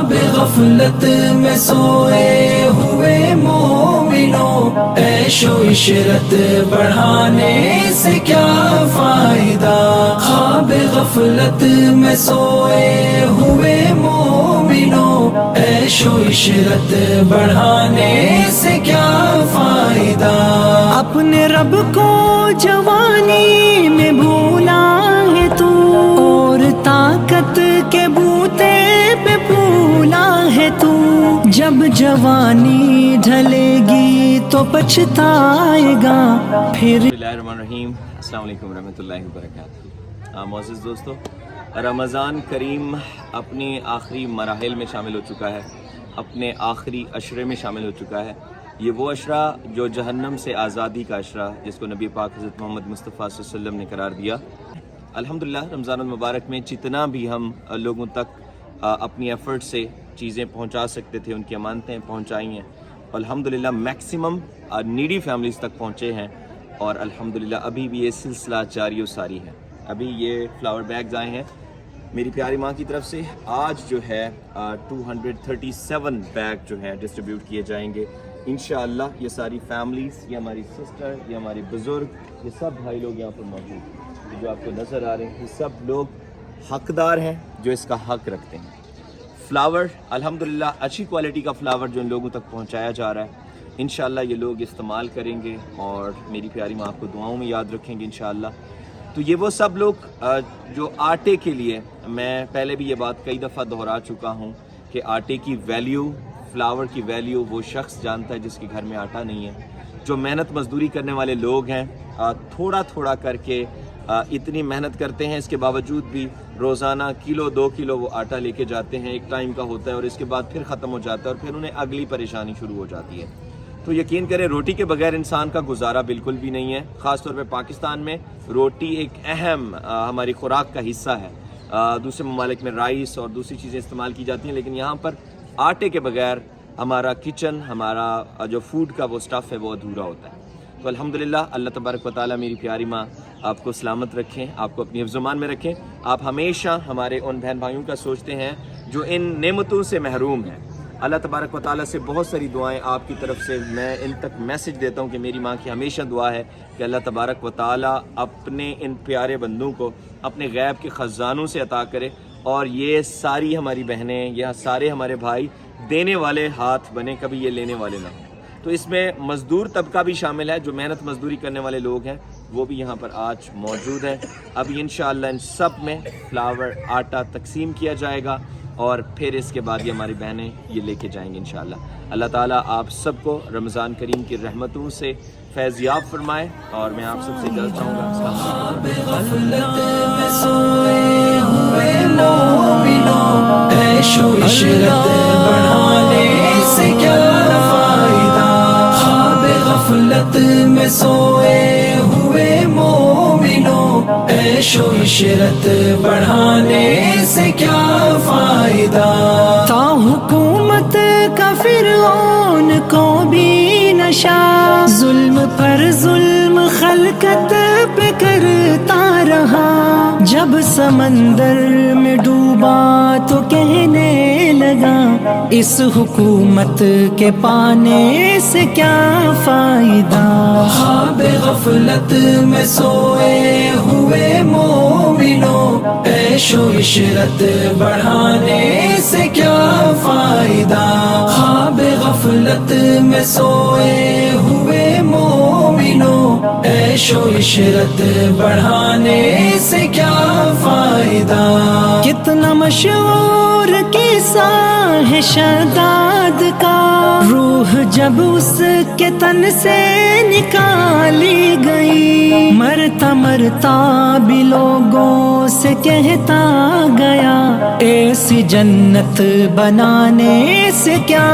خواب غفلت میں سوئے ہوئے مومنوں، عیش و عشرت بڑھانے سے کیا فائدہ؟ خواب غفلت میں سوئے ہوئے مومنوں، عیش و عشرت بڑھانے سے کیا فائدہ؟ اپنے رب کو جوانی میں بھولا ہے تو، اور طاقت کے بوتے پہ پھولا ہے تو، جب جوانی ڈھلے گی تو پچھتائے گا پھر۔ بسم اللہ الرحمن الرحیم، السلام علیکم ورحمۃ اللہ وبرکاتہ۔ معزز دوستو، رمضان کریم اپنی آخری مراحل میں شامل ہو چکا ہے، اپنے آخری عشرے میں شامل ہو چکا ہے۔ یہ وہ عشرہ جو جہنم سے آزادی کا عشرہ، جس کو نبی پاک حضرت محمد مصطفیٰ صلی اللہ علیہ وسلم نے قرار دیا۔ الحمدللہ رمضان المبارک میں جتنا بھی ہم لوگوں تک اپنی ایفرٹ سے چیزیں پہنچا سکتے تھے، ان کی امانتیں پہنچائی ہیں۔ الحمدللہ میکسیمم نیڈی فیملیز تک پہنچے ہیں، اور الحمدللہ ابھی بھی یہ سلسلہ جاری و ساری ہے۔ ابھی یہ فلاور بیگز آئے ہیں میری پیاری ماں کی طرف سے۔ آج جو ہے 237 بیگ جو ہے ڈسٹریبیوٹ کیے جائیں گے انشاءاللہ۔ یہ ساری فیملیز، یہ ہماری سسٹر، یہ ہمارے بزرگ، یہ سب بھائی لوگ یہاں پر موجود ہیں جو آپ کو نظر آ رہے ہیں، یہ سب لوگ حقدار ہیں جو اس کا حق رکھتے ہیں۔ فلاور الحمدللہ اچھی کوالٹی کا فلاور جو ان لوگوں تک پہنچایا جا رہا ہے، انشاءاللہ یہ لوگ استعمال کریں گے اور میری پیاری ماں آپ کو دعاؤں میں یاد رکھیں گے انشاءاللہ۔ تو یہ وہ سب لوگ جو آٹے کے لیے، میں پہلے بھی یہ بات کئی دفعہ دہرا چکا ہوں کہ آٹے کی ویلیو، فلاور کی ویلیو وہ شخص جانتا ہے جس کے گھر میں آٹا نہیں ہے۔ جو محنت مزدوری کرنے والے لوگ ہیں، تھوڑا تھوڑا کر کے اتنی محنت کرتے ہیں، اس کے باوجود بھی روزانہ کلو 2 کلو وہ آٹا لے کے جاتے ہیں، ایک ٹائم کا ہوتا ہے اور اس کے بعد پھر ختم ہو جاتا ہے اور پھر انہیں اگلی پریشانی شروع ہو جاتی ہے۔ تو یقین کریں روٹی کے بغیر انسان کا گزارا بالکل بھی نہیں ہے۔ خاص طور پہ پاکستان میں روٹی ایک اہم ہماری خوراک کا حصہ ہے۔ دوسرے ممالک میں رائس اور دوسری چیزیں استعمال کی جاتی ہیں، لیکن یہاں پر آٹے کے بغیر ہمارا کچن، ہمارا جو فوڈ کا وہ سٹف ہے وہ ادھورا ہوتا ہے۔ تو الحمدللہ اللہ تبارک و تعالیٰ میری پیاری ماں آپ کو سلامت رکھیں، آپ کو اپنی حفظ و امان میں رکھیں۔ آپ ہمیشہ ہمارے ان بہن بھائیوں کا سوچتے ہیں جو ان نعمتوں سے محروم ہیں۔ اللہ تبارک و تعالیٰ سے بہت ساری دعائیں آپ کی طرف سے میں ان تک میسج دیتا ہوں کہ میری ماں کی ہمیشہ دعا ہے کہ اللہ تبارک و تعالیٰ اپنے ان پیارے بندوں کو اپنے غیب کے خزانوں سے عطا کرے، اور یہ ساری ہماری بہنیں، یہ سارے ہمارے بھائی دینے والے ہاتھ بنے، کبھی یہ لینے والے نہ ہوں۔ تو اس میں مزدور طبقہ بھی شامل ہے، جو محنت مزدوری کرنے والے لوگ ہیں وہ بھی یہاں پر آج موجود ہیں۔ ابھی انشاءاللہ ان سب میں فلاور آٹا تقسیم کیا جائے گا، اور پھر اس کے بعد یہ ہماری بہنیں یہ لے کے جائیں گے انشاءاللہ۔ اللہ تعالیٰ آپ سب کو رمضان کریم کی رحمتوں سے فیض یاب فرمائے، اور میں آپ سب سے اجازت چاہوں گا۔ خواب غفلت میں سوئے ہوئے مومنوں، عیش و عشرت بڑھانے سے کیا فائدہ؟ خواب غفلت میں سوئے ہوئے مومنوں، عیش و عشرت بڑھانے سے کیا فائدہ؟ تا حکومت کا فرعون کو بھی نشا، ظلم پر ظلم خلقت پہ کرتا رہا، جب سمندر میں ڈوبا تو کہنے لگا اس حکومت کے پانے سے کیا فائدہ؟ خواب غفلت میں سوئے ہوئے مومنوں، عیش و عشرت بڑھانے سے کیا فائدہ؟ خواب غفلت میں سوئے ہوئے مومنوں، عیش و عشرت بڑھانے سے کیا فائدہ؟ کتنا مشہور قصہ ہے شداد کا، روح جب اس کے تن سے نکالی گئی، مرتا مرتا بھی لوگوں سے کہتا گیا ایسی جنت بنانے سے کیا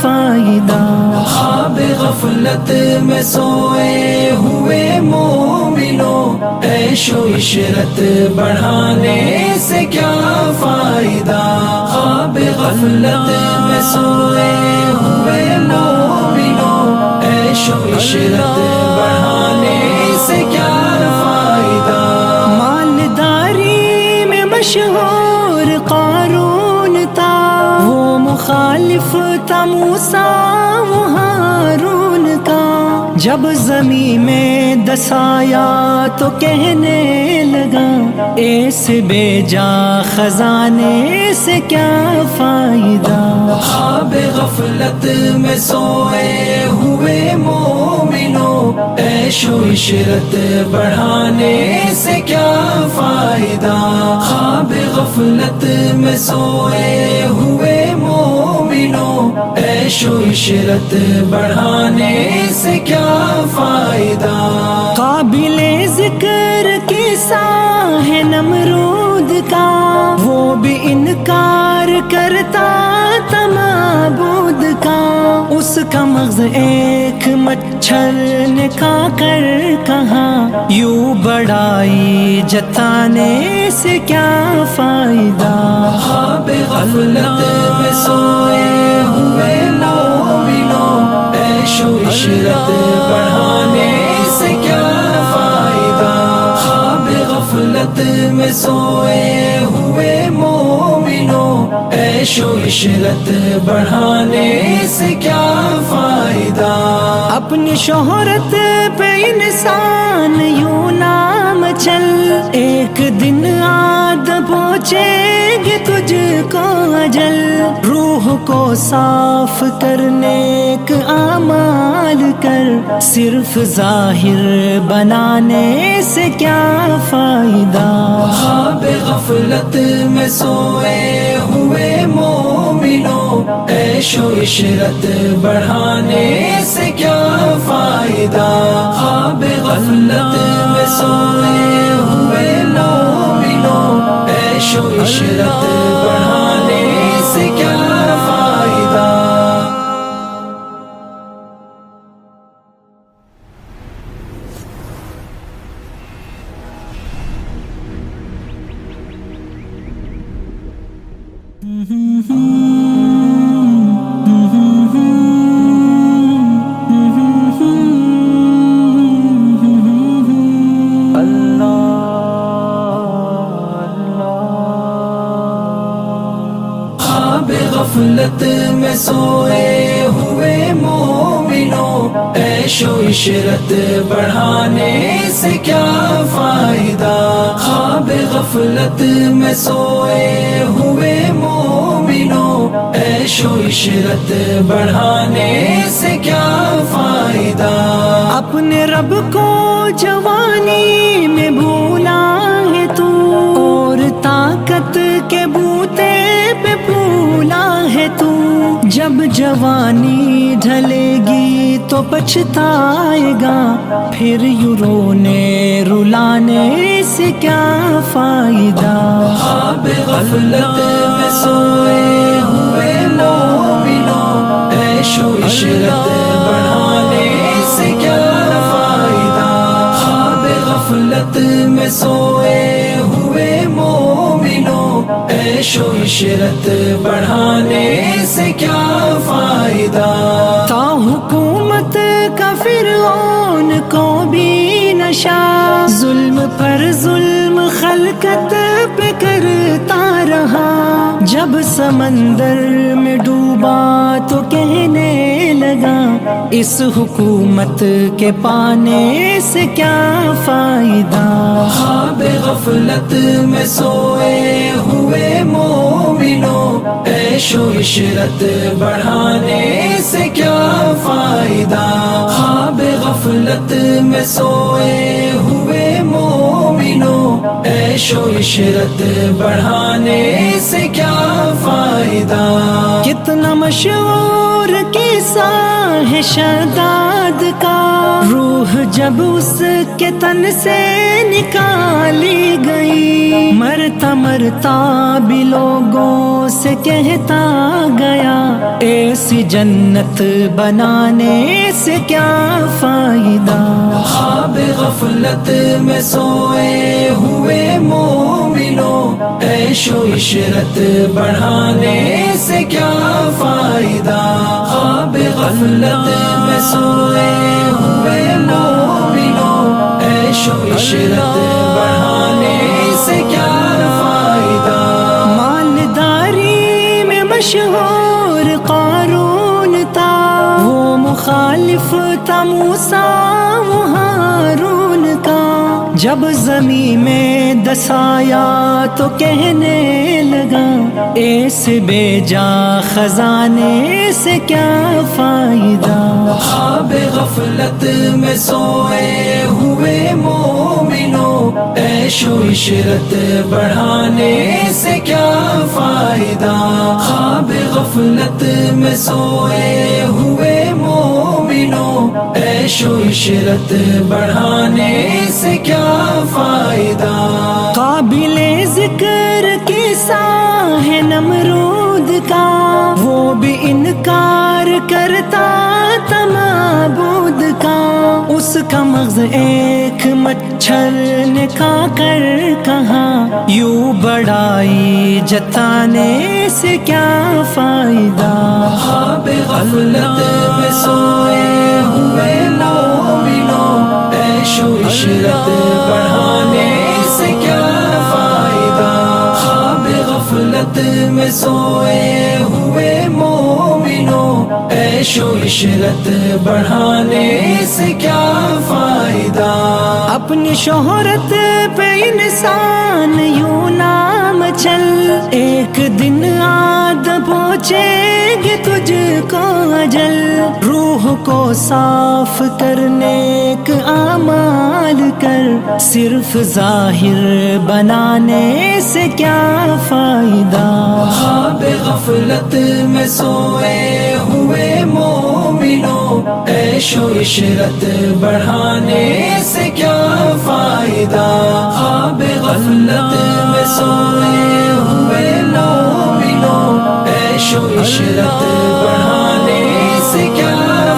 فائدہ؟ خواب غفلت میں سوئے ہوئے مومنوں، عیش و عشرت بڑھانے سے کیا فائدہ؟ خواب غفلت میں سوئے ہوئے مومنوں، عیش و عشرت بڑھانے سے کیا فائدہ؟ مالداری میں مشہور قارون تھا، وہ مخالف تھا موسیٰ و ہارون کا، جب زمین میں دسایا تو کہنے لگا ایسے بے جا خزانے سے کیا فائدہ۔ خواب غفلت میں سوئے ہوئے مومنوں، عیش و عشرت بڑھانے سے کیا فائدہ۔ خواب غفلت میں سوئے ہوئے مومنوں، عیش و عشرت بڑھانے سے کیا فائدہ۔ قابل ذکر قصہ ہے نمرود کا، وہ بھی انکار کرتا تھا معبود کا، اس کا مغز ایک مچھر نے کھا کر کہا یوں بڑائی جتانے سے کیا فائدہ۔ خواب غفلت میں سوئے ہوئے مومنوں، عیش و عشرت بڑھانے سے کیا فائدہ۔ خواب غفلت میں سوئے ہوئے مومنوں، عیش و عشرت بڑھانے سے کیا فائدہ۔ اپنی شہرت پہ انسان یوں نام چل، ایک دن آد پہنچے گے تجھ کو اجل، روح کو صاف کرنے کے اعمال کر، صرف ظاہر بنانے سے کیا فائدہ۔ خواب غفلت میں سوئے ہوئے مومنوں، عیش و عشرت بڑھانے سے کیا فائدہ۔ خواب غفلت میں سوئے ہوئے مومنوں، عیش و عشرت بڑھانے سے کیا فائدہ۔ خواب غفلت میں سوئے ہوئے مومنوں، عیش و عشرت بڑھانے سے کیا فائدہ۔ خواب غفلت میں سوئے ہوئے مومنوں، عیش و عشرت بڑھانے سے کیا فائدہ۔ اپنے رب کو جوانی میں بھولا ہے تو، اور طاقت کے بوتے پہ پھولا ہے تو، جب جوانی ڈھلے گی تو پچھتائے گا، پھر یوں رونے رلانے سے کیا فائدہ۔ خواب غفلت میں سوئے ہوئے مومنوں، عیش و عشرت بڑھانے سے کیا فائدہ۔ خواب غفلت میں سوئے ہوئے مومنوں، عیش و عشرت بڑھانے سے کیا فائدہ۔ تا حکومت کا فرعون کو بھی نشا، ظلم پر ظلم خلقت پہ کرتا رہا، جب سمندر میں ڈوبا تو کہنے لگا اس حکومت کے پانے سے کیا فائدہ۔ خواب غفلت میں سوئے ہوئے مومنوں، عیش و عشرت بڑھانے سے کیا فائدہ۔ خواب غفلت میں سوئے ہوئے مومنوں، عیش و عشرت بڑھانے سے کیا فائدہ۔ کتنا مشہور قصہ ہے شداد کا، روح جب اس کے تن سے نکالی گئی، مرتا مرتا بھی لوگوں سے کہتا گیا ایسی جنت بنانے سے کیا فائدہ۔ خواب غفلت میں سوئے ہوئے مومنوں، عیش و عشرت بڑھانے سے کیا فائدہ۔ خواب غفلت میں سوئے ہوئے مومنوں، عیش و عشرت بڑھانے سے کیا فائدہ۔ مالداری میں مشہور اور قارون تھا، وہ مخالف تھا موسیٰ و ہارون کا۔ جب زمین میں دس آیا تو کہنے لگا، ایسے بے جا خزانے سے کیا فائدہ۔ خواب غفلت میں سوئے ہوئے مومنوں، عیش و عشرت بڑھانے سے کیا فائدہ۔ خواب غفلت میں سوئے ہوئے مومنوں، عیش و عشرت بڑھانے سے کیا فائدہ۔ قابل ذکر قصہ ہے نمرود کا، وہ بھی انکار کرتا تھا معبود کا۔ اس کا مغز ایک مچھر نے کھا کر کہا، یوں بڑائی جتانے سے کیا فائدہ۔ خواب غفلت میں سوئے ہوئے مومنوں، عیش و عشرت بڑھانے سے کیا فائدہ۔ خواب غفلت میں سوئے ہوئے مومنوں، عیش و عشرت بڑھانے سے کیا فائدہ۔ اپنی شہرت پہ انسان یوں نام چل، ایک دن آد پہنچے گے تجھ کو اجل۔ روح کو صاف کر نیک اعمال کر، صرف ظاہر بنانے سے کیا فائدہ۔ خواب غفلت میں سوئے ہوئے مومنوں، عیش و عشرت بڑھانے سے کیا فائدہ۔ خواب غفلت میں سوئے ہوئے مومنوں، عیش و عشرت بڑھانے سے کیا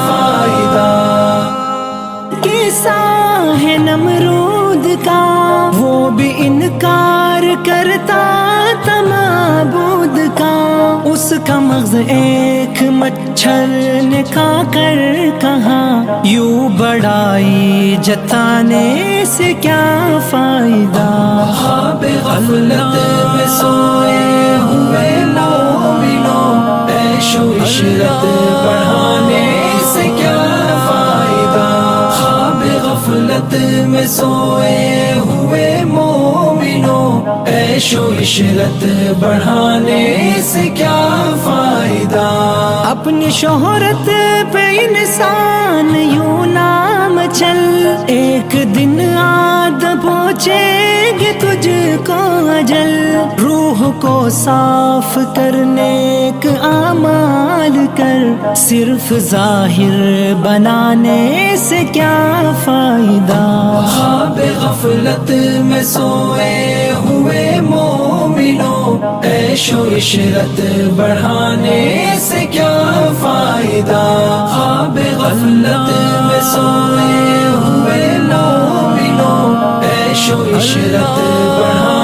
فائدہ۔ قصہ ہے نمرود کا، وہ بھی انکار کرتا تھا معبود کا۔ اس کا مغز ایک مچھر نے کھا کر کہا، یوں بڑائی جتانے سے کیا فائدہ۔ خواب غفلت میں سوئے ہوئے مومنوں، عیش و عشرت بڑھانے سے کیا فائدہ۔ خواب غفلت میں سوئے ہوئے مومنوں، عیش و عشرت بڑھانے سے کیا فائدہ۔ اپنی شہرت پہ انسان یوں نام چل، ایک دن آد پہنچے گے تجھ کو اجل۔ روح کو صاف کر نیک اعمال کر، صرف ظاہر بنانے سے کیا فائدہ۔ خواب غفلت میں سوئے ہوئے مومنوں، عیش و عشرت بڑھانے سے کیا فائدہ۔ خواب غفلت میں سوئے ہوئے مومنوں، عیش و عشرت بڑھانے